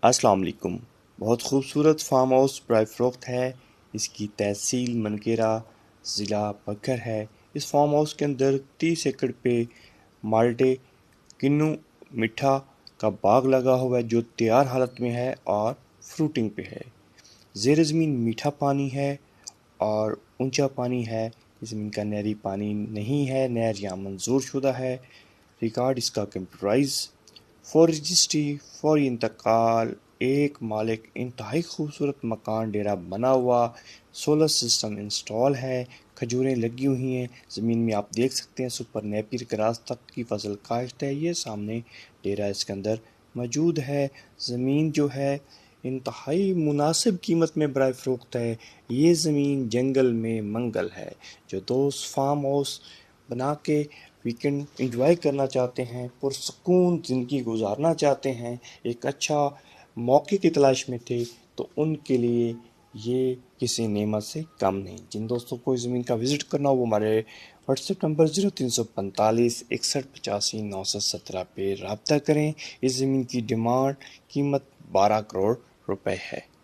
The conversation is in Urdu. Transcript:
السلام علیکم۔ بہت خوبصورت فارم ہاؤس برائے فروخت ہے۔ اس کی تحصیل منکیرا، ضلع بکر ہے۔ اس فارم ہاؤس کے اندر 30 ایکڑ پہ مالٹے، کنو، میٹھا کا باغ لگا ہوا ہے جو تیار حالت میں ہے اور فروٹنگ پہ ہے۔ زیر زمین میٹھا پانی ہے اور اونچا پانی ہے۔ زمین کا نہری پانی نہیں ہے، نہر یہاں منظور شدہ ہے۔ ریکارڈ اس کا کمپیوٹرائز، فور رجسٹری، فوری انتقال، ایک مالک، انتہائی خوبصورت مکان ڈیرا بنا ہوا، سولر سسٹم انسٹال ہے، کھجوریں لگی ہوئی ہیں۔ زمین میں آپ دیکھ سکتے ہیں سپر نیپیر گراس تک کی فصل کاشت ہے۔ یہ سامنے ڈیرا اس کے اندر موجود ہے۔ زمین جو ہے انتہائی مناسب قیمت میں برائے فروخت ہے۔ یہ زمین جنگل میں منگل ہے۔ جو دوست فارم ہاؤس بنا کے ویکنڈ انجوائے کرنا چاہتے ہیں، پرسکون زندگی گزارنا چاہتے ہیں، ایک اچھا موقع کی تلاش میں تھے، تو ان کے لیے یہ کسی نعمت سے کم نہیں۔ جن دوستوں کو اس زمین کا وزٹ کرنا ہو وہ ہمارے واٹس ایپ نمبر 0345 6185 917 پہ رابطہ کریں۔ اس زمین کی ڈیمانڈ قیمت 12 کروڑ روپے ہے۔